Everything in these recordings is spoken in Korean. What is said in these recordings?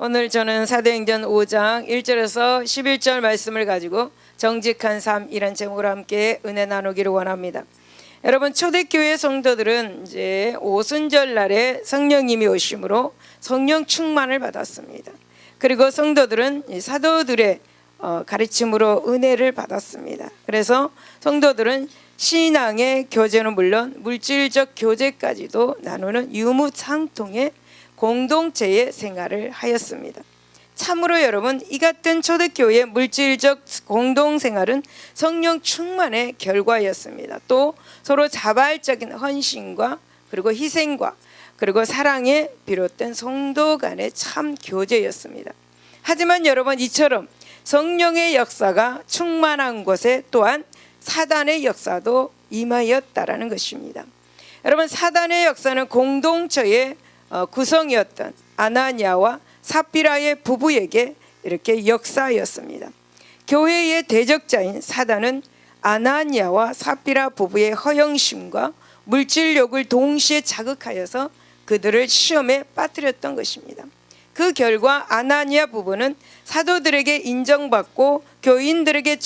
오늘 저는 사도행전 5장 1절에서 11절 말씀을 가지고 정직한 삶이란 제목으로 함께 은혜 나누기를 원합니다. 여러분, 초대교회 성도들은 이제 오순절 날에 성령님이 오심으로 성령 충만을 받았습니다. 그리고 성도들은 사도들의 가르침으로 은혜를 받았습니다. 그래서 성도들은 신앙의 교제는 물론 물질적 교제까지도 나누는 유무상통의 공동체의 생활을 하였습니다. 참으로 여러분, 이 같은 초대교회의 물질적 공동생활은 성령 충만의 결과였습니다. 또 서로 자발적인 헌신과 그리고 희생과 그리고 사랑에 비롯된 성도 간의 참 교제였습니다. 하지만 여러분, 이처럼 성령의 역사가 충만한 곳에 또한 사단의 역사도 임하였다라는 것입니다. 여러분, 사단의 역사는 공동체의 구성이었던 아나니아와 삽비라의 부부에게 이렇게 역사였습니다. 교회의 대적자인 사단은 아나니아와 삽비라 부부의 허영심과 물질욕을 동시에 자극하여서 그들을 시험에 빠뜨렸던 것입니다. 그 결과 아나니아 부부는 사도들에게 인정받고 교인들에게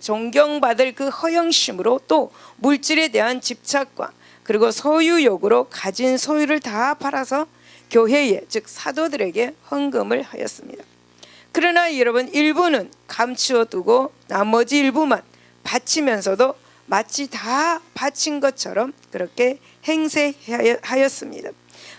존경받을 그 허영심으로 또 물질에 대한 집착과 그리고 소유욕으로 가진 소유를 다 팔아서 교회에, 즉 사도들에게 헌금을 하였습니다. 그러나 여러분, 일부는 감추어 두고 나머지 일부만 바치면서도 마치 다 바친 것처럼 그렇게 행세하였습니다.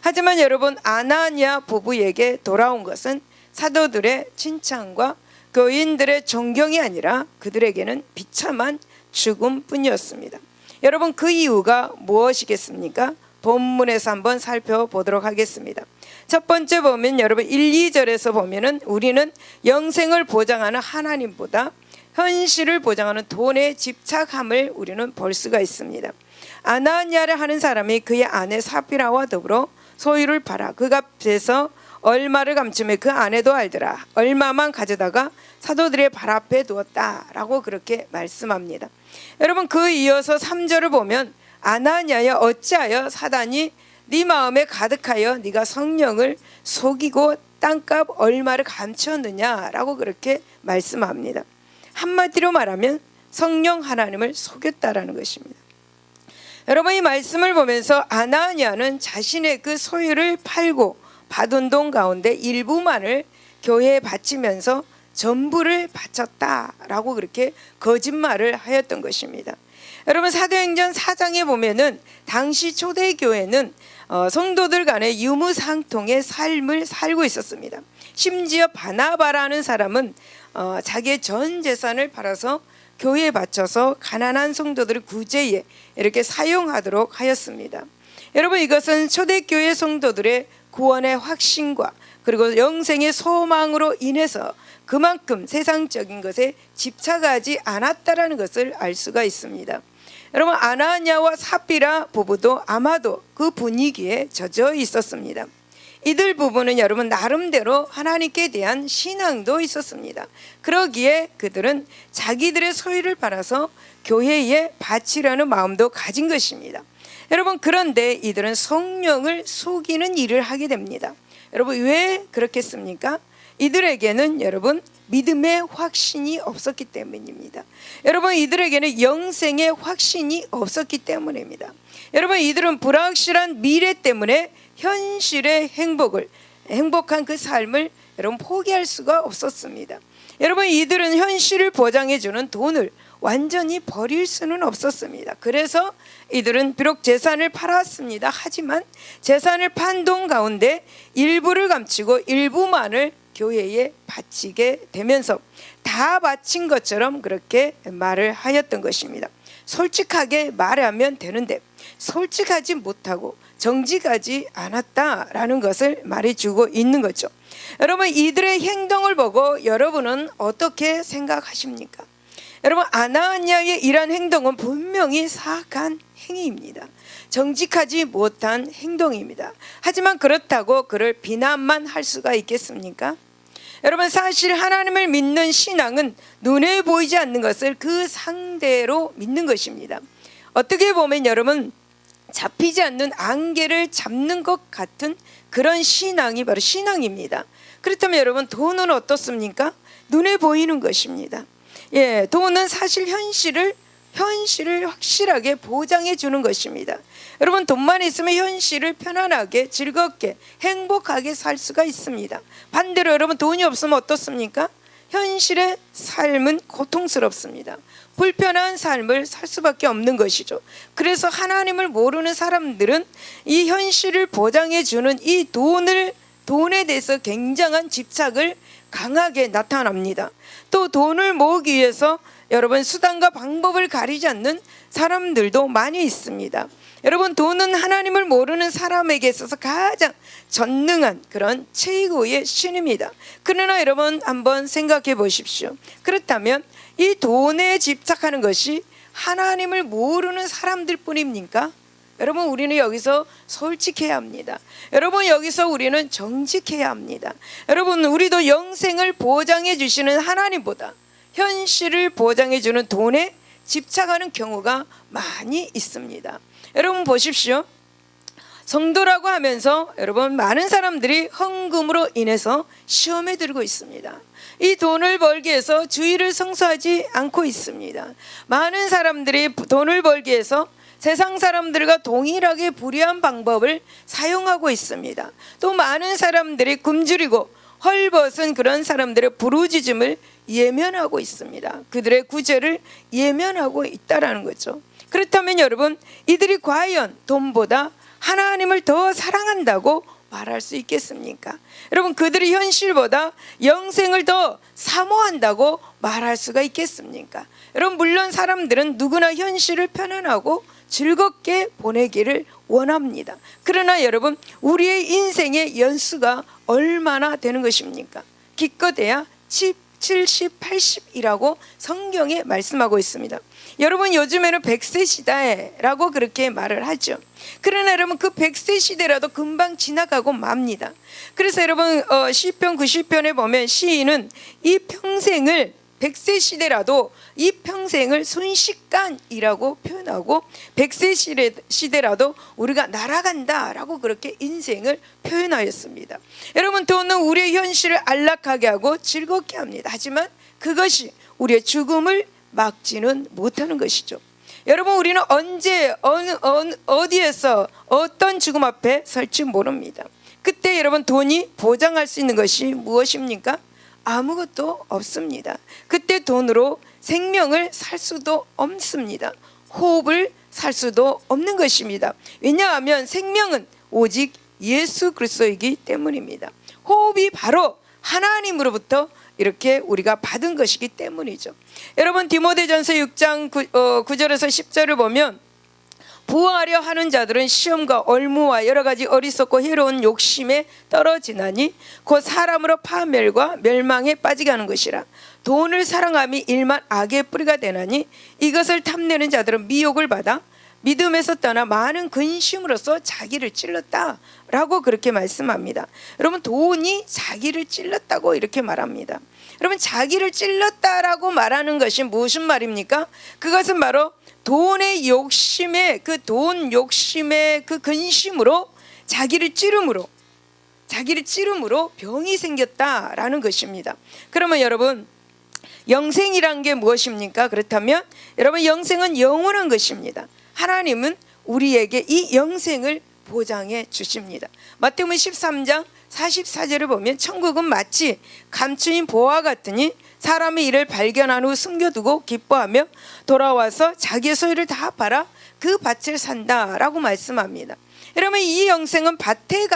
하지만 여러분, 아나니아 부부에게 돌아온 것은 사도들의 칭찬과 교인들의 존경이 아니라 그들에게는 비참한 죽음뿐이었습니다. 여러분, 그 이유가 무엇이겠습니까? 본문에서 한번 살펴보도록 하겠습니다. 첫 번째 보면 여러분 1, 2절에서 보면은 우리는 영생을 보장하는 하나님보다 현실을 보장하는 돈에 집착함을 우리는 볼 수가 있습니다. 아나니아를 하는 사람이 그의 아내 삽비라와 더불어 소유를 팔아 그 값에서 얼마를 감추며 그 아내도 알더라. 얼마만 가져다가 사도들의 발 앞에 두었다라고 그렇게 말씀합니다. 여러분, 그 이어서 3절을 보면 아나니아여, 어찌하여 사단이 네 마음에 가득하여 네가 성령을 속이고 땅값 얼마를 감추었느냐라고 그렇게 말씀합니다. 한마디로 말하면 성령 하나님을 속였다라는 것입니다. 여러분, 이 말씀을 보면서 아나니아는 자신의 그 소유를 팔고 받은 돈 가운데 일부만을 교회에 바치면서 전부를 바쳤다라고 그렇게 거짓말을 하였던 것입니다. 여러분, 사도행전 4장에 보면은 당시 초대교회는 성도들 간의 유무상통의 삶을 살고 있었습니다. 심지어 바나바라는 사람은 자기의 전 재산을 팔아서 교회에 바쳐서 가난한 성도들을 구제에 이렇게 사용하도록 하였습니다. 여러분, 이것은 초대교회 성도들의 구원의 확신과 그리고 영생의 소망으로 인해서 그만큼 세상적인 것에 집착하지 않았다라는 것을 알 수가 있습니다. 여러분, 아나니아와 삽비라 부부도 아마도 그 분위기에 젖어 있었습니다. 이들 부부는 여러분 나름대로 하나님께 대한 신앙도 있었습니다. 그러기에 그들은 자기들의 소유를 팔아서 교회에 바치려는 마음도 가진 것입니다. 여러분, 그런데 이들은 성령을 속이는 일을 하게 됩니다. 여러분, 왜 그렇겠습니까? 이들에게는 여러분 믿음의 확신이 없었기 때문입니다. 여러분, 이들에게는 영생의 확신이 없었기 때문입니다. 여러분, 이들은 불확실한 미래 때문에 현실의 행복한 그 삶을 여러분 포기할 수가 없었습니다. 여러분, 이들은 현실을 보장해주는 돈을 완전히 버릴 수는 없었습니다. 그래서 이들은 비록 재산을 팔았습니다. 하지만 재산을 판 돈 가운데 일부를 감추고 일부만을 교회에 바치게 되면서 다 바친 것처럼 그렇게 말을 하였던 것입니다. 솔직하게 말하면 되는데 솔직하지 못하고 정직하지 않았다라는 것을 말해주고 있는 거죠. 여러분, 이들의 행동을 보고 여러분은 어떻게 생각하십니까? 여러분, 아나니아의 이러한 행동은 분명히 사악한 행위입니다. 정직하지 못한 행동입니다. 하지만 그렇다고 그를 비난만 할 수가 있겠습니까? 여러분, 사실 하나님을 믿는 신앙은 눈에 보이지 않는 것을 그 상대로 믿는 것입니다. 어떻게 보면 여러분, 잡히지 않는 안개를 잡는 것 같은 그런 신앙이 바로 신앙입니다. 그렇다면 여러분, 돈은 어떻습니까? 눈에 보이는 것입니다. 예, 돈은 사실 현실을 확실하게 보장해 주는 것입니다. 여러분, 돈만 있으면 현실을 편안하게, 즐겁게, 행복하게 살 수가 있습니다. 반대로 여러분, 돈이 없으면 어떻습니까? 현실의 삶은 고통스럽습니다. 불편한 삶을 살 수밖에 없는 것이죠. 그래서 하나님을 모르는 사람들은 이 현실을 보장해 주는 이 돈에 대해서 굉장한 집착을 강하게 나타납니다. 또 돈을 모으기 위해서 여러분, 수단과 방법을 가리지 않는 사람들도 많이 있습니다. 여러분, 돈은 하나님을 모르는 사람에게 있어서 가장 전능한 그런 최고의 신입니다. 그러나 여러분, 한번 생각해 보십시오. 그렇다면 이 돈에 집착하는 것이 하나님을 모르는 사람들 뿐입니까? 여러분, 우리는 여기서 솔직해야 합니다. 여러분, 여기서 우리는 정직해야 합니다. 여러분, 우리도 영생을 보장해 주시는 하나님보다 현실을 보장해 주는 돈에 집착하는 경우가 많이 있습니다. 여러분 보십시오. 성도라고 하면서 여러분, 많은 사람들이 헌금으로 인해서 시험에 들고 있습니다. 이 돈을 벌기 위해서 주일을 성수하지 않고 있습니다. 많은 사람들이 돈을 벌기 위해서 세상 사람들과 동일하게 불의한 방법을 사용하고 있습니다. 또 많은 사람들이 굶주리고 헐벗은 그런 사람들의 부르짖음을 예면하고 있습니다. 그들의 구제를 예면하고 있다라는 거죠. 그렇다면 여러분, 이들이 과연 돈보다 하나님을 더 사랑한다고 말할 수 있겠습니까? 여러분, 그들이 현실보다 영생을 더 사모한다고 말할 수가 있겠습니까? 여러분, 물론 사람들은 누구나 현실을 편안하고 즐겁게 보내기를 원합니다. 그러나 여러분, 우리의 인생의 연수가 얼마나 되는 것입니까? 기껏해야 70, 80이라고 성경에 말씀하고 있습니다. 여러분, 요즘에는 100세 시대라고 그렇게 말을 하죠. 그러나 여러분, 그 100세 시대라도 금방 지나가고 맙니다. 그래서 여러분, 시편 90편에 보면 시인은 이 평생을, 100세 시대라도 이 평생을 순식간이라고 표현하고 100세 시대라도 우리가 날아간다라고 그렇게 인생을 표현하였습니다. 여러분, 돈은 우리의 현실을 안락하게 하고 즐겁게 합니다. 하지만 그것이 우리의 죽음을 막지는 못하는 것이죠. 여러분, 우리는 언제 어디에서 어떤 죽음 앞에 설지 모릅니다. 그때 여러분, 돈이 보장할 수 있는 것이 무엇입니까? 아무것도 없습니다. 그때 돈으로 생명을 살 수도 없습니다. 호흡을 살 수도 없는 것입니다. 왜냐하면 생명은 오직 예수 그리스도이기 때문입니다. 호흡이 바로 하나님으로부터 이렇게 우리가 받은 것이기 때문이죠. 여러분, 디모데전서 6장 9절에서 10절을 보면 부하려 하는 자들은 시험과 얼무와 여러 가지 어리석고 해로운 욕심에 떨어지나니 곧 사람으로 파멸과 멸망에 빠지게 하는 것이라. 돈을 사랑함이 일만 악의 뿌리가 되나니 이것을 탐내는 자들은 미혹을 받아 믿음에서 떠나 많은 근심으로써 자기를 찔렀다라고 그렇게 말씀합니다. 여러분, 돈이 자기를 찔렀다고 이렇게 말합니다. 여러분, 자기를 찔렀다라고 말하는 것이 무슨 말입니까? 그것은 바로 돈의 욕심에, 그 돈 욕심의 그 근심으로 자기를 찌름으로 병이 생겼다라는 것입니다. 그러면 여러분, 영생이란 게 무엇입니까? 그렇다면 여러분, 영생은 영원한 것입니다. 하나님은 우리에게 이 영생을 보장해 주십니다. 마태복음 13장 44절을 보면 천국은 마치 감추인 보화 같으니 사람의 일을 발견한 후 숨겨두고 기뻐하며 돌아와서 자기의 소유를 다 팔아 그 밭을 산다라고 말씀합니다. 여러분, 이 영생은 밭에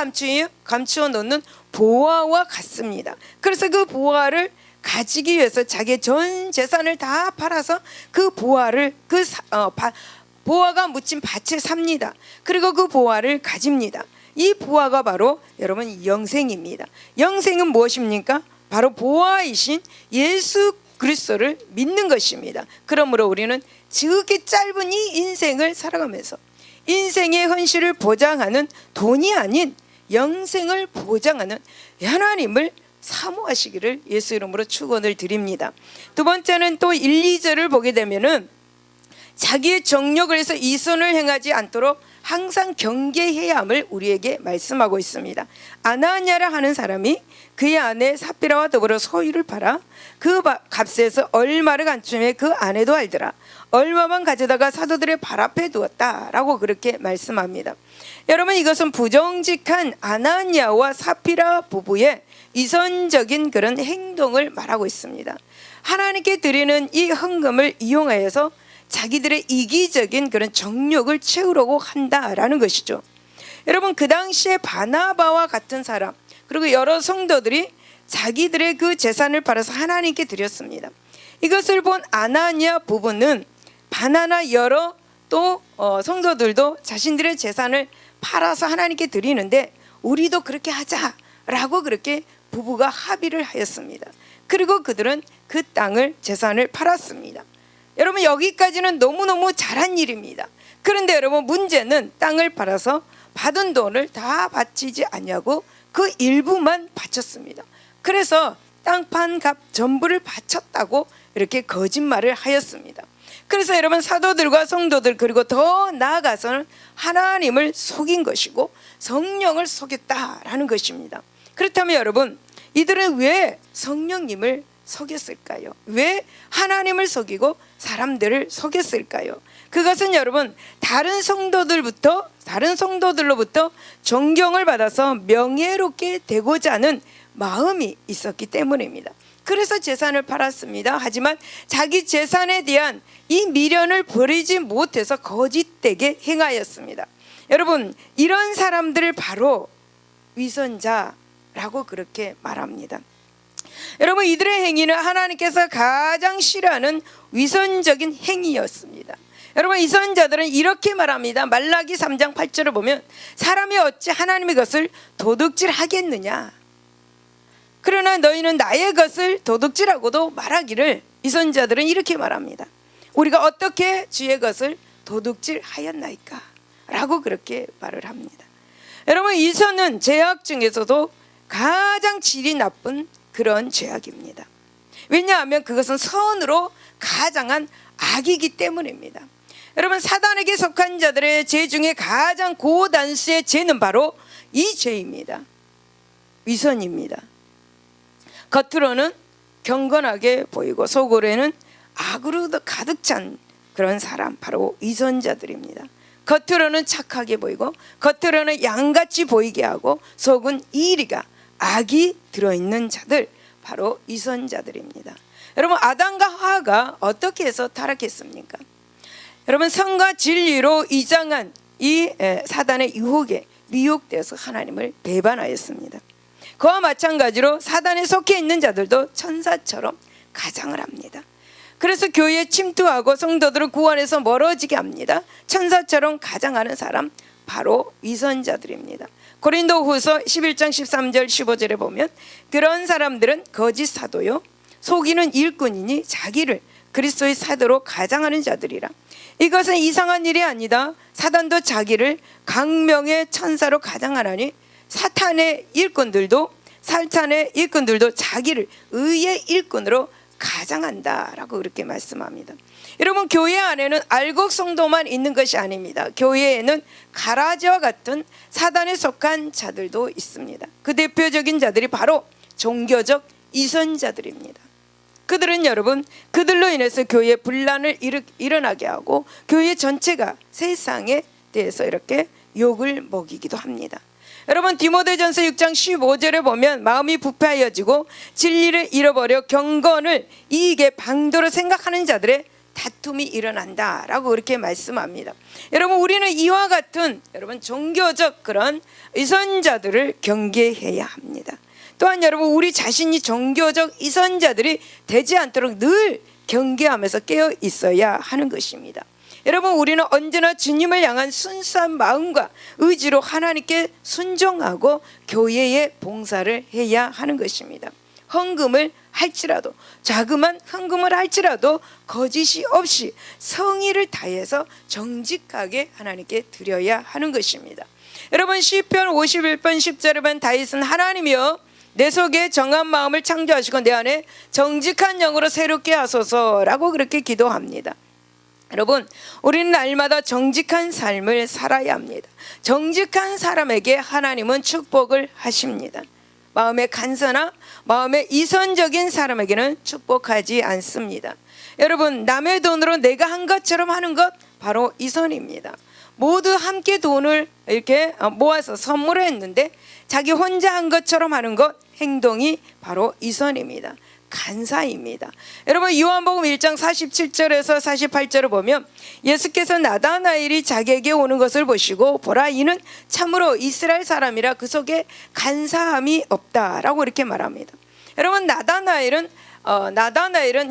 감추어 놓는 보화와 같습니다. 그래서 그 보화를 가지기 위해서 자기의 전 재산을 다 팔아서 그 보화를 보화가 묻힌 밭을 삽니다. 그리고 그 보화를 가집니다. 이 보화가 바로 여러분 영생입니다. 영생은 무엇입니까? 바로 보화이신 예수 그리스도를 믿는 것입니다. 그러므로 우리는 지극히 짧은 이 인생을 살아가면서 인생의 현실을 보장하는 돈이 아닌 영생을 보장하는 하나님을 사모하시기를 예수 이름으로 축원을 드립니다. 두 번째는 또 1, 2절을 보게 되면은 자기의 정욕을 해서 이선을 행하지 않도록 항상 경계해야 함을 우리에게 말씀하고 있습니다. 아나니아라 하는 사람이 그의 아내 삽비라와 더불어 소유를 팔아 그 값에서 얼마를 간춤해 그 아내도 알더라. 얼마만 가져다가 사도들의 발 앞에 두었다라고 그렇게 말씀합니다. 여러분, 이것은 부정직한 아나니아와 삽비라 부부의 이선적인 그런 행동을 말하고 있습니다. 하나님께 드리는 이 헌금을 이용하여서 자기들의 이기적인 그런 정욕을 채우려고 한다라는 것이죠. 여러분, 그 당시에 바나바와 같은 사람, 그리고 여러 성도들이 자기들의 그 재산을 팔아서 하나님께 드렸습니다. 이것을 본 아나니아 부부는 바나나 여러 또 성도들도 자신들의 재산을 팔아서 하나님께 드리는데 우리도 그렇게 하자라고 그렇게 부부가 합의를 하였습니다. 그리고 그들은 그 땅을 재산을 팔았습니다. 여러분, 여기까지는 너무너무 잘한 일입니다. 그런데 여러분, 문제는 땅을 팔아서 받은 돈을 다 바치지 않냐고 그 일부만 바쳤습니다. 그래서 땅 판 값 전부를 바쳤다고 이렇게 거짓말을 하였습니다. 그래서 여러분, 사도들과 성도들, 그리고 더 나아가서는 하나님을 속인 것이고 성령을 속였다라는 것입니다. 그렇다면 여러분, 이들은 왜 성령님을 속였을까요? 왜 하나님을 속이고 사람들을 속였을까요? 그것은 여러분, 다른 성도들로부터 존경을 받아서 명예롭게 되고자 하는 마음이 있었기 때문입니다. 그래서 재산을 팔았습니다. 하지만 자기 재산에 대한 이 미련을 버리지 못해서 거짓되게 행하였습니다. 여러분, 이런 사람들을 바로 위선자라고 그렇게 말합니다. 여러분, 이들의 행위는 하나님께서 가장 싫어하는 위선적인 행위였습니다. 여러분, 위선자들은 이렇게 말합니다. 말라기 3장 8절을 보면 사람이 어찌 하나님의 것을 도둑질하겠느냐, 그러나 너희는 나의 것을 도둑질하고도 말하기를, 위선자들은 이렇게 말합니다. 우리가 어떻게 주의 것을 도둑질하였나이까 라고 그렇게 말을 합니다. 여러분, 위선은 죄악 중에서도 가장 질이 나쁜 그런 죄악입니다. 왜냐하면 그것은 선으로 가장한 악이기 때문입니다. 여러분, 사단에게 속한 자들의 죄 중에 가장 고단수의 죄는 바로 이 죄입니다. 위선입니다. 겉으로는 경건하게 보이고 속으로는 악으로 가득 찬 그런 사람, 바로 위선자들입니다. 겉으로는 착하게 보이고 겉으로는 양같이 보이게 하고 속은 이리가 악이 들어있는 자들, 바로 위선자들입니다. 여러분, 아담과 하와가 어떻게 해서 타락했습니까? 여러분, 성과 진리로 이장한 이 사단의 유혹에 미혹되어서 하나님을 배반하였습니다. 그와 마찬가지로 사단에 속해 있는 자들도 천사처럼 가장을 합니다. 그래서 교회에 침투하고 성도들을 구원해서 멀어지게 합니다. 천사처럼 가장하는 사람, 바로 위선자들입니다. 고린도후서 11장 13절 15절에 보면 그런 사람들은 거짓 사도요 속이는 일꾼이니 자기를 그리스도의 사도로 가장하는 자들이라. 이것은 이상한 일이 아니다. 사단도 자기를 강명의 천사로 가장하나니 사탄의 일꾼들도 자기를 의의 일꾼으로 가장한다라고 그렇게 말씀합니다. 여러분, 교회 안에는 알곡 성도만 있는 것이 아닙니다. 교회에는 가라지와 같은 사단에 속한 자들도 있습니다. 그 대표적인 자들이 바로 종교적 이선자들입니다. 그들은 여러분, 그들로 인해서 교회에 분란을 일어나게 하고 교회 전체가 세상에 대해서 이렇게 욕을 먹이기도 합니다. 여러분, 디모데전서 6장 15절에 보면 마음이 부패하여지고 진리를 잃어버려 경건을 이익의 방도로 생각하는 자들의 다툼이 일어난다라고 그렇게 말씀합니다. 여러분, 우리는 이와 같은 여러분 종교적 그런 위선자들을 경계해야 합니다. 또한 여러분, 우리 자신이 종교적 위선자들이 되지 않도록 늘 경계하면서 깨어 있어야 하는 것입니다. 여러분, 우리는 언제나 주님을 향한 순수한 마음과 의지로 하나님께 순종하고 교회에 봉사를 해야 하는 것입니다. 헌금을 할지라도, 자그만 헌금을 할지라도 거짓이 없이 성의를 다해서 정직하게 하나님께 드려야 하는 것입니다. 여러분, 시편 51편 10절에 보면 다윗은 하나님이여 내 속에 정한 마음을 창조하시고 내 안에 정직한 영으로 새롭게 하소서라고 그렇게 기도합니다. 여러분, 우리는 날마다 정직한 삶을 살아야 합니다. 정직한 사람에게 하나님은 축복을 하십니다. 마음에 간사나 마음에 이선적인 사람에게는 축복하지 않습니다. 여러분, 남의 돈으로 내가 한 것처럼 하는 것 바로 이선입니다. 모두 함께 돈을 이렇게 모아서 선물을 했는데 자기 혼자 한 것처럼 하는 것, 행동이 바로 이선입니다. 간사입니다. 여러분, 요한복음 1장 47절에서 48절을 보면 예수께서 나다나엘이 자기에게 오는 것을 보시고 보라, 이는 참으로 이스라엘 사람이라 그 속에 간사함이 없다라고 이렇게 말합니다. 여러분, 나다나엘은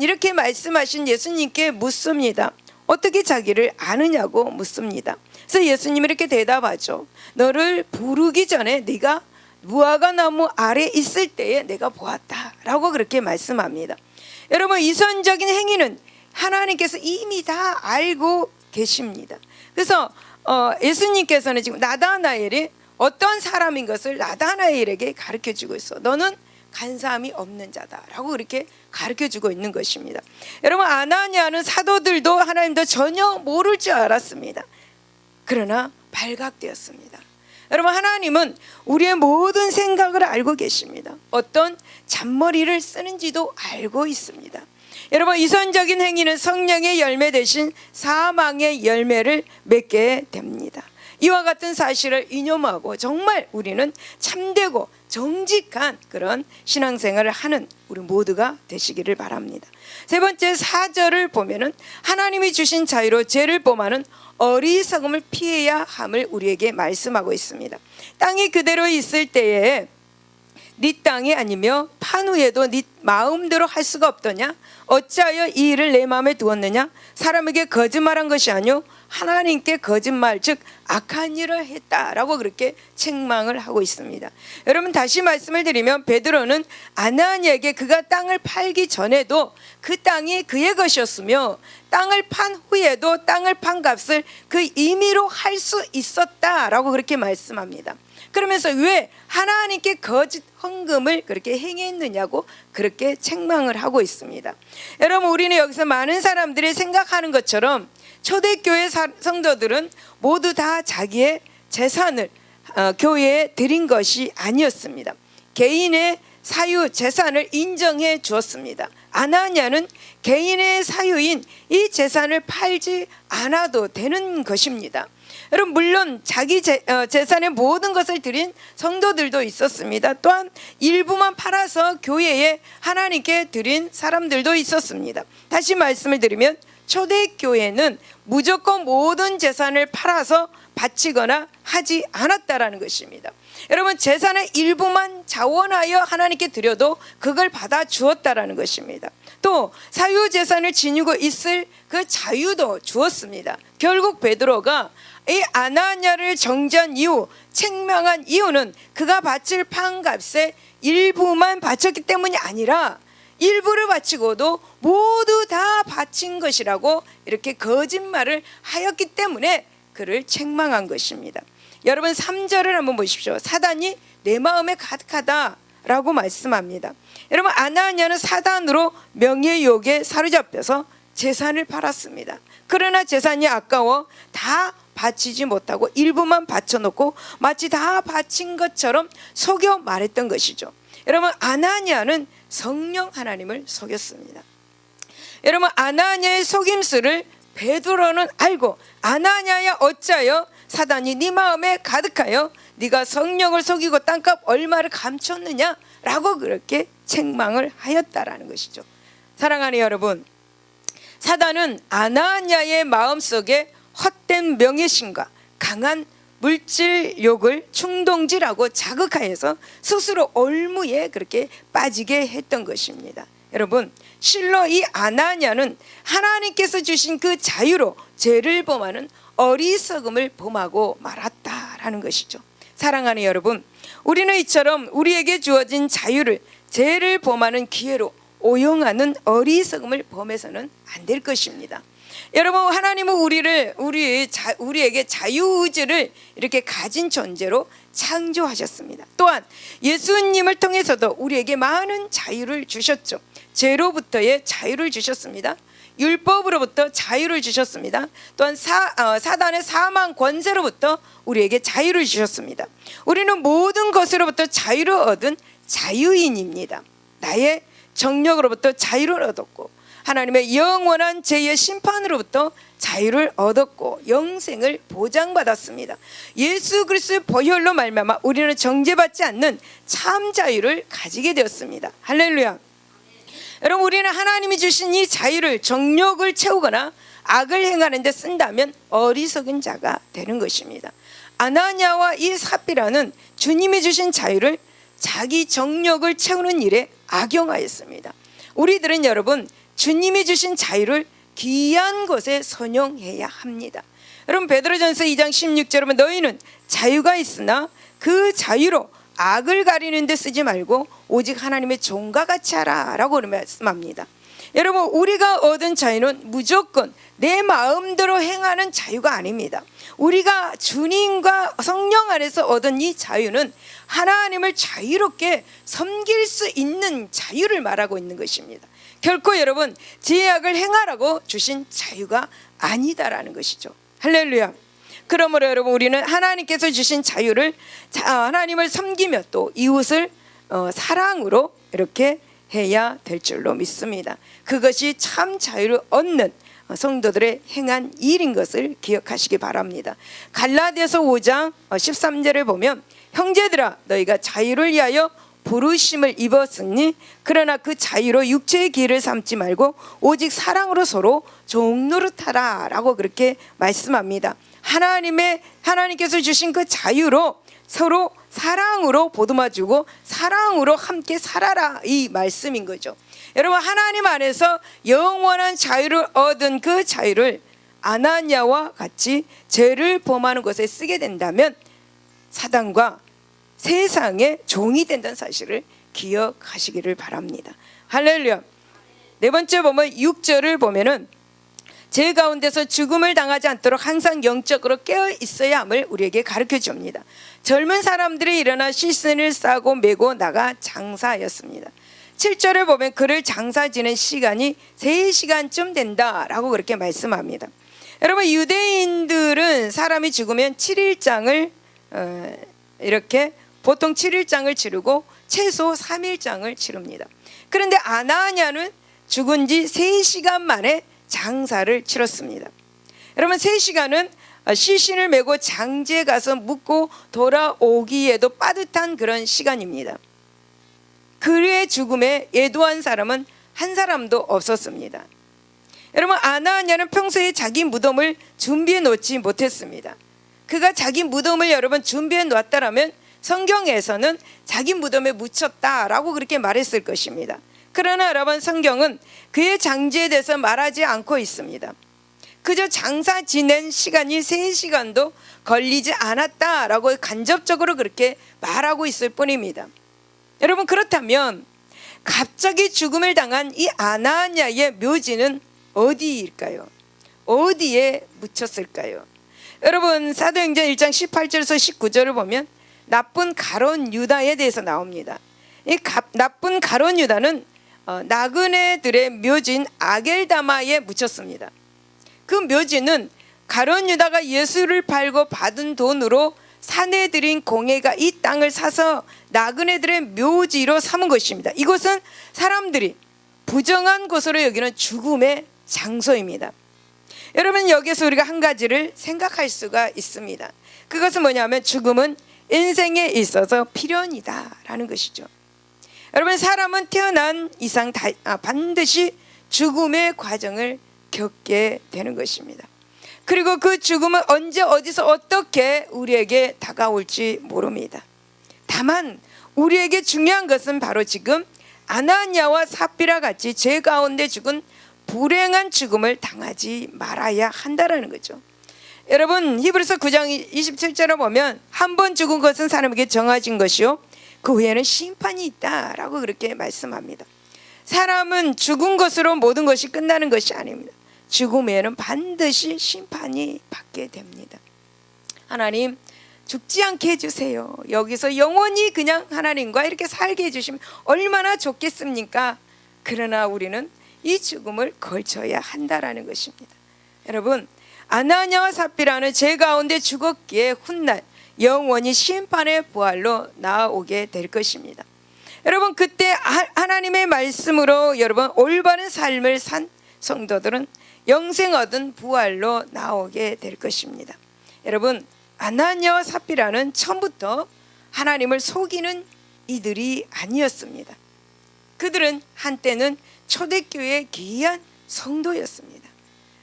이렇게 말씀하신 예수님께 묻습니다. 어떻게 자기를 아느냐고 묻습니다. 그래서 예수님이 이렇게 대답하죠. 너를 부르기 전에 네가 무화과 나무 아래 있을 때에 내가 보았다라고 그렇게 말씀합니다. 여러분, 이선적인 행위는 하나님께서 이미 다 알고 계십니다. 그래서 예수님께서는 지금 나다나엘이 어떤 사람인 것을 나다나엘에게 가르쳐주고 있어. 너는 간사함이 없는 자다라고 그렇게 가르쳐주고 있는 것입니다. 여러분, 아나니아는 사도들도 하나님도 전혀 모를 줄 알았습니다. 그러나 발각되었습니다. 여러분, 하나님은 우리의 모든 생각을 알고 계십니다. 어떤 잔머리를 쓰는지도 알고 있습니다. 여러분, 이선적인 행위는 성령의 열매 대신 사망의 열매를 맺게 됩니다. 이와 같은 사실을 이념하고 정말 우리는 참되고 정직한 그런 신앙생활을 하는 우리 모두가 되시기를 바랍니다. 세 번째, 4절을 보면은 하나님이 주신 자유로 죄를 범하는 어리석음을 피해야 함을 우리에게 말씀하고 있습니다. 땅이 그대로 있을 때에 네 땅이 아니며 판 후에도 네 마음대로 할 수가 없더냐? 어찌하여 이 일을 내 마음에 두었느냐? 사람에게 거짓말한 것이 아니요 하나님께 거짓말, 즉 악한 일을 했다라고 그렇게 책망을 하고 있습니다. 여러분, 다시 말씀을 드리면 베드로는 아나니아에게 그가 땅을 팔기 전에도 그 땅이 그의 것이었으며 땅을 판 후에도 땅을 판 값을 그 임의로 할 수 있었다라고 그렇게 말씀합니다. 그러면서 왜 하나님께 거짓 헌금을 그렇게 행했느냐고 그렇게 책망을 하고 있습니다. 여러분, 우리는 여기서 많은 사람들이 생각하는 것처럼 초대교회 성도들은 모두 다 자기의 재산을 교회에 드린 것이 아니었습니다. 개인의 사유 재산을 인정해 주었습니다. 아나니아는 개인의 사유인 이 재산을 팔지 않아도 되는 것입니다. 여러분, 물론 자기 재산의 모든 것을 드린 성도들도 있었습니다. 또한 일부만 팔아서 교회에 하나님께 드린 사람들도 있었습니다. 다시 말씀을 드리면 초대교회는 무조건 모든 재산을 팔아서 바치거나 하지 않았다라는 것입니다. 여러분, 재산의 일부만 자원하여 하나님께 드려도 그걸 받아 주었다라는 것입니다. 또 사유 재산을 지니고 있을 그 자유도 주었습니다. 결국 베드로가 이 아나니아를 정죄한 이유, 책망한 이유는 그가 바칠 판값의 일부만 바쳤기 때문이 아니라 일부를 바치고도 모두 다 바친 것이라고 이렇게 거짓말을 하였기 때문에 그를 책망한 것입니다. 여러분, 3절을 한번 보십시오. 사단이 내 마음에 가득하다라고 말씀합니다. 여러분, 아나니아는 사단으로 명예욕에 사로잡혀서 재산을 팔았습니다. 그러나 재산이 아까워 다 바치지 못하고 일부만 바쳐놓고 마치 다 바친 것처럼 속여 말했던 것이죠. 여러분, 아나니아는 성령 하나님을 속였습니다. 여러분, 아나니아의 속임수를 베드로는 알고 아나니아야 어찌하여 사단이 네 마음에 가득하여 네가 성령을 속이고 땅값 얼마를 감췄느냐라고 그렇게 책망을 하였다라는 것이죠. 사랑하는 여러분, 사단은 아나니아의 마음속에 헛된 명예심과 강한 물질욕을 충동질하고 자극하여서 스스로 올무에 그렇게 빠지게 했던 것입니다. 여러분, 실로 이 아나니아는 하나님께서 주신 그 자유로 죄를 범하는 어리석음을 범하고 말았다라는 것이죠. 사랑하는 여러분, 우리는 이처럼 우리에게 주어진 자유를 죄를 범하는 기회로 오용하는 어리석음을 범해서는 안 될 것입니다. 여러분, 하나님은 우리에게 자유의지를 이렇게 가진 존재로 창조하셨습니다. 또한 예수님을 통해서도 우리에게 많은 자유를 주셨죠. 죄로부터의 자유를 주셨습니다. 율법으로부터 자유를 주셨습니다. 또한 사단의 사망 권세로부터 우리에게 자유를 주셨습니다. 우리는 모든 것으로부터 자유를 얻은 자유인입니다. 나의 정력으로부터 자유를 얻었고 하나님의 영원한 죄의 심판으로부터 자유를 얻었고 영생을 보장받았습니다. 예수 그리스도의 보혈로 말미암아 우리는 정죄받지 않는 참 자유를 가지게 되었습니다. 할렐루야. 여러분, 우리는 하나님이 주신 이 자유를 정욕을 채우거나 악을 행하는 데 쓴다면 어리석은 자가 되는 것입니다. 아나니아와 이 삽비라는 주님이 주신 자유를 자기 정욕을 채우는 일에 악용하였습니다. 우리들은 여러분, 주님이 주신 자유를 귀한 것에 선용해야 합니다. 여러분, 베드로전서 2장 16절에 보면 너희는 자유가 있으나 그 자유로 악을 가리는 데 쓰지 말고 오직 하나님의 종과 같이 하라 라고 말씀합니다. 여러분, 우리가 얻은 자유는 무조건 내 마음대로 행하는 자유가 아닙니다. 우리가 주님과 성령 안에서 얻은 이 자유는 하나님을 자유롭게 섬길 수 있는 자유를 말하고 있는 것입니다. 결코 여러분, 죄악을 행하라고 주신 자유가 아니다라는 것이죠. 할렐루야. 그러므로 여러분, 우리는 하나님께서 주신 자유를 하나님을 섬기며 또 이웃을 사랑으로 이렇게 해야 될 줄로 믿습니다. 그것이 참 자유를 얻는 성도들의 행한 일인 것을 기억하시기 바랍니다. 갈라디아서 5장 13절에 보면 형제들아 너희가 자유를 위하여 부르심을 입었으니 그러나 그 자유로 육체의 기회를 삼지 말고 오직 사랑으로 서로 종노릇하라 라고 그렇게 말씀합니다. 하나님께서 주신 그 자유로 서로 사랑으로 보듬어주고 사랑으로 함께 살아라 이 말씀인 거죠. 여러분, 하나님 안에서 영원한 자유를 얻은 그 자유를 아나니아와 같이 죄를 범하는 것에 쓰게 된다면 사단과 세상의 종이 된다는 사실을 기억하시기를 바랍니다. 할렐루야. 네 번째 보면 6절을 보면은 죄 가운데서 죽음을 당하지 않도록 항상 영적으로 깨어 있어야 함을 우리에게 가르쳐 줍니다. 젊은 사람들이 일어나 시신을 싸고 메고 나가 장사하였습니다. 7절에 보면 그를 장사 지낸 시간이 3시간쯤 된다라고 그렇게 말씀합니다. 여러분, 유대인들은 사람이 죽으면 7일장을 이렇게 보통 7일장을 치르고 최소 3일장을 치릅니다. 그런데 아나니아는 죽은 지 3시간 만에 장사를 치렀습니다. 여러분, 3시간은 시신을 메고 장지에 가서 묻고 돌아오기에도 빠듯한 그런 시간입니다. 그의 죽음에 예도한 사람은 한 사람도 없었습니다. 여러분, 아나니아는 평소에 자기 무덤을 준비해 놓지 못했습니다. 그가 자기 무덤을 여러분 준비해 놓았다라면 성경에서는 자기 무덤에 묻혔다라고 그렇게 말했을 것입니다. 그러나 여러분, 성경은 그의 장지에 대해서 말하지 않고 있습니다. 그저 장사 지낸 시간이 3시간도 걸리지 않았다라고 간접적으로 그렇게 말하고 있을 뿐입니다. 여러분, 그렇다면 갑자기 죽음을 당한 이 아나니아의 묘지는 어디일까요? 어디에 묻혔을까요? 여러분, 사도행전 1장 18절에서 19절을 보면 나쁜 가룟 유다에 대해서 나옵니다. 이 나쁜 가룟 유다는 나그네들의 묘지인 아겔다마에 묻혔습니다. 그 묘지는 가룟 유다가 예수를 팔고 받은 돈으로 산에 들인 공회가 이 땅을 사서 나그네들의 묘지로 삼은 것입니다. 이곳은 사람들이 부정한 곳으로 여기는 죽음의 장소입니다. 여러분, 여기서 우리가 한 가지를 생각할 수가 있습니다. 그것은 뭐냐면 죽음은 인생에 있어서 필연이다라는 것이죠. 여러분, 사람은 태어난 이상 반드시 죽음의 과정을 겪게 되는 것입니다. 그리고 그 죽음은 언제 어디서 어떻게 우리에게 다가올지 모릅니다. 다만 우리에게 중요한 것은 바로 지금 아나니아와 삽비라 같이 죄 가운데 죽은 불행한 죽음을 당하지 말아야 한다라는 거죠. 여러분, 히브리서 9장 27절을 보면 한 번 죽은 것은 사람에게 정해진 것이요 그 후에는 심판이 있다라고 그렇게 말씀합니다. 사람은 죽은 것으로 모든 것이 끝나는 것이 아닙니다. 죽음 후에는 반드시 심판이 받게 됩니다. 하나님, 죽지 않게 해주세요. 여기서 영원히 그냥 하나님과 이렇게 살게 해주시면 얼마나 좋겠습니까? 그러나 우리는 이 죽음을 걸쳐야 한다라는 것입니다. 여러분, 아나니아와 삽비라는 죄 가운데 죽었기에 훗날 영원히 심판의 부활로 나아오게 될 것입니다. 여러분, 그때 하나님의 말씀으로 여러분 올바른 삶을 산 성도들은 영생 얻은 부활로 나오게 될 것입니다. 여러분, 아나니아와 삽비라는 처음부터 하나님을 속이는 이들이 아니었습니다. 그들은 한때는 초대교회의 귀한 성도였습니다.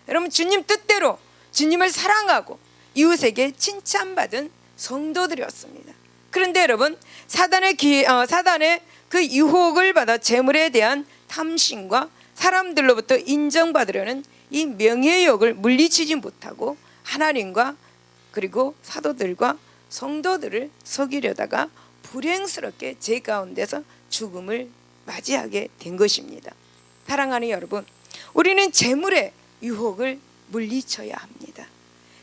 여러분, 주님 뜻대로 주님을 사랑하고 이웃에게 칭찬받은 성도들이었습니다. 그런데 여러분, 사단의 그 유혹을 받아 재물에 대한 탐심과 사람들로부터 인정받으려는 이 명예욕을 물리치지 못하고 하나님과 그리고 사도들과 성도들을 속이려다가 불행스럽게 죄 가운데서 죽음을 맞이하게 된 것입니다. 사랑하는 여러분, 우리는 재물의 유혹을 물리쳐야 합니다.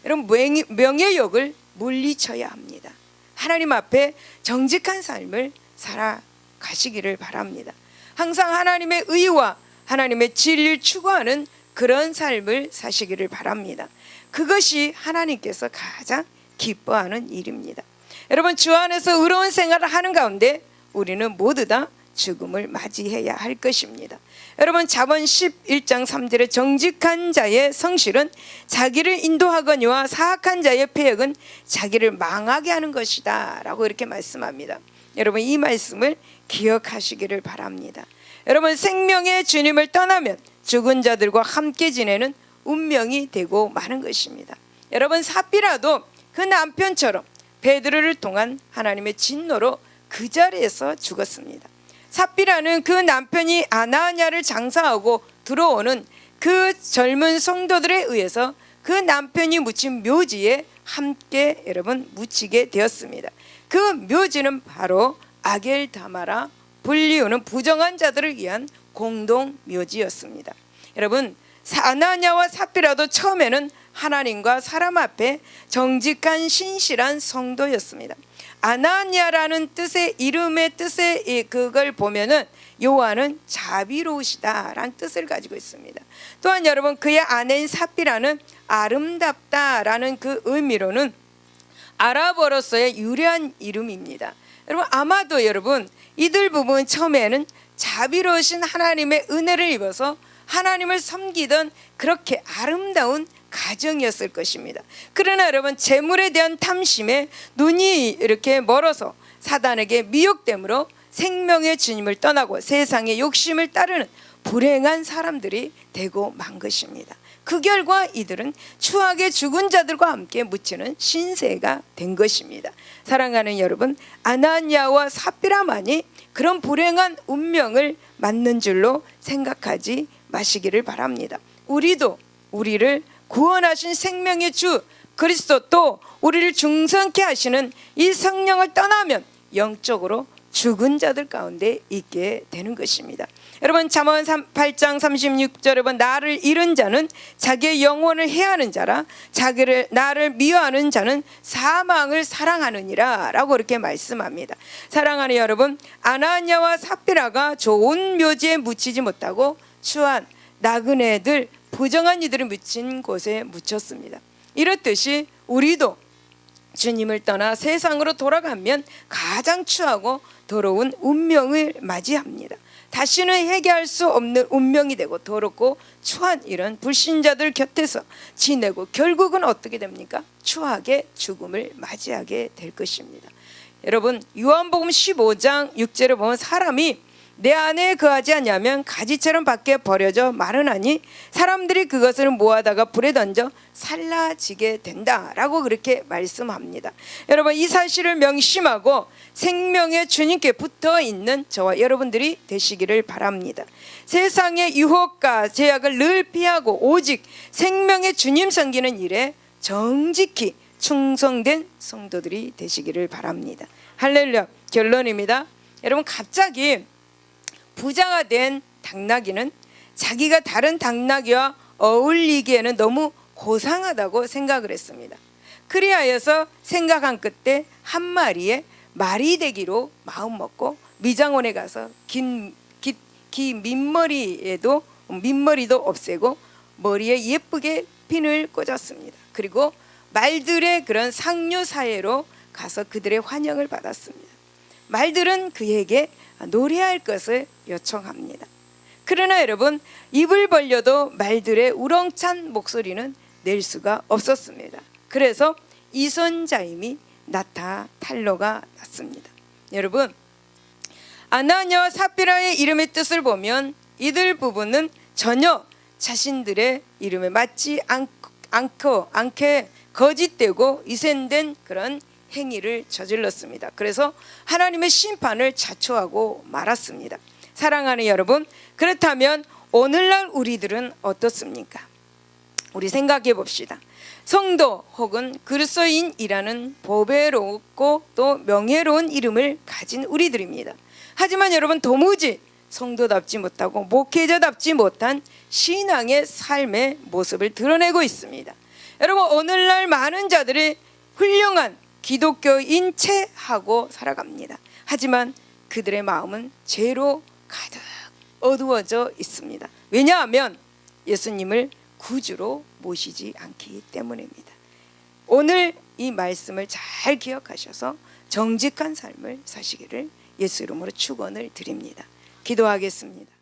여러분, 명예욕을 물리쳐야 합니다. 하나님 앞에 정직한 삶을 살아가시기를 바랍니다. 항상 하나님의 의와 하나님의 진리를 추구하는 그런 삶을 사시기를 바랍니다. 그것이 하나님께서 가장 기뻐하는 일입니다. 여러분, 주 안에서 의로운 생활을 하는 가운데 우리는 모두 다 죽음을 맞이해야 할 것입니다. 여러분, 잠언 11장 3절에 정직한 자의 성실은 자기를 인도하거니와 사악한 자의 패역은 자기를 망하게 하는 것이다 라고 이렇게 말씀합니다. 여러분, 이 말씀을 기억하시기를 바랍니다. 여러분, 생명의 주님을 떠나면 죽은 자들과 함께 지내는 운명이 되고 마는 것입니다. 여러분, 삽비라도 그 남편처럼 베드로를 통한 하나님의 진노로 그 자리에서 죽었습니다. 삽비라는 그 남편이 아나니아를 장사하고 들어오는 그 젊은 성도들에 의해서 그 남편이 묻힌 묘지에 함께 여러분 묻히게 되었습니다. 그 묘지는 바로 아겔다마라 불리우는 부정한 자들을 위한 공동 묘지였습니다. 여러분, 아나니아와 삽비라도 처음에는 하나님과 사람 앞에 정직한 신실한 성도였습니다. 아나니아라는 뜻의 이름의 뜻의 그걸 보면은 요한은 자비로우시다라는 뜻을 가지고 있습니다. 또한 여러분, 그의 아내인 삽비라는 아름답다라는 그 의미로는 아랍어로서의 유래한 이름입니다. 여러분, 아마도 여러분 이들 부부는 처음에는 자비로우신 하나님의 은혜를 입어서 하나님을 섬기던 그렇게 아름다운 가정이었을 것입니다. 그러나 여러분, 재물에 대한 탐심에 눈이 이렇게 멀어서 사단에게 미혹됨으로 생명의 주님을 떠나고 세상의 욕심을 따르는 불행한 사람들이 되고 만 것입니다. 그 결과 이들은 추하게 죽은 자들과 함께 묻히는 신세가 된 것입니다. 사랑하는 여러분, 아나니아와 삽비라만이 그런 불행한 운명을 맞는 줄로 생각하지 마시기를 바랍니다. 우리도 우리를 구원하신 생명의 주 그리스도 또 우리를 중성케 하시는 이 성령을 떠나면 영적으로 죽은 자들 가운데 있게 되는 것입니다. 여러분, 잠언 8장 36절 여러분, 나를 잃은 자는 자기의 영혼을 해하는 자라 나를 미워하는 자는 사망을 사랑하느니라 라고 이렇게 말씀합니다. 사랑하는 여러분, 아나니아와 삽비라가 좋은 묘지에 묻히지 못하고 추한 나그네들 부정한 이들을 묻힌 곳에 묻혔습니다. 이렇듯이 우리도 주님을 떠나 세상으로 돌아가면 가장 추하고 더러운 운명을 맞이합니다. 다시는 회개할 수 없는 운명이 되고 더럽고 추한 이런 불신자들 곁에서 지내고 결국은 어떻게 됩니까? 추하게 죽음을 맞이하게 될 것입니다. 여러분, 요한복음 15장 6절에 보면 사람이 내 안에 거하지 않냐면 가지처럼 밖에 버려져 마르나니 사람들이 그것을 모아다가 불에 던져 살라지게 된다라고 그렇게 말씀합니다. 여러분, 이 사실을 명심하고 생명의 주님께 붙어 있는 저와 여러분들이 되시기를 바랍니다. 세상의 유혹과 제약을 늘 피하고 오직 생명의 주님 섬기는 일에 정직히 충성된 성도들이 되시기를 바랍니다. 할렐루야. 결론입니다. 여러분, 갑자기 부자가 된 당나귀는 자기가 다른 당나귀와 어울리기에는 너무 고상하다고 생각을 했습니다. 그리하여서 생각한 끝에 한 마리의 말이 되기로 마음먹고 미장원에 가서 긴 민머리에도 민머리도 없애고 머리에 예쁘게 핀을 꽂았습니다. 그리고 말들의 그런 상류 사회로 가서 그들의 환영을 받았습니다. 말들은 그에게 노래할 것을 요청합니다. 그러나 여러분, 입을 벌려도 말들의 우렁찬 목소리는 낼 수가 없었습니다. 그래서 이손자임이 나타 탈로가 났습니다. 여러분, 아나니아와 삽비라의 이름의 뜻을 보면 이들 부부는 전혀 자신들의 이름에 맞지 않게 거짓되고 위선된 그런 행위를 저질렀습니다. 그래서 하나님의 심판을 자초하고 말았습니다. 사랑하는 여러분, 그렇다면 오늘날 우리들은 어떻습니까? 우리 생각해 봅시다. 성도 혹은 그리스도인이라는 보배롭고 또 명예로운 이름을 가진 우리들입니다. 하지만 여러분, 도무지 성도답지 못하고 목회자답지 못한 신앙의 삶의 모습을 드러내고 있습니다. 여러분, 오늘날 많은 자들이 훌륭한 기독교인 채 하고 살아갑니다. 하지만 그들의 마음은 죄로 가득 어두워져 있습니다. 왜냐하면 예수님을 구주로 모시지 않기 때문입니다. 오늘 이 말씀을 잘 기억하셔서 정직한 삶을 사시기를 예수 이름으로 축원을 드립니다. 기도하겠습니다.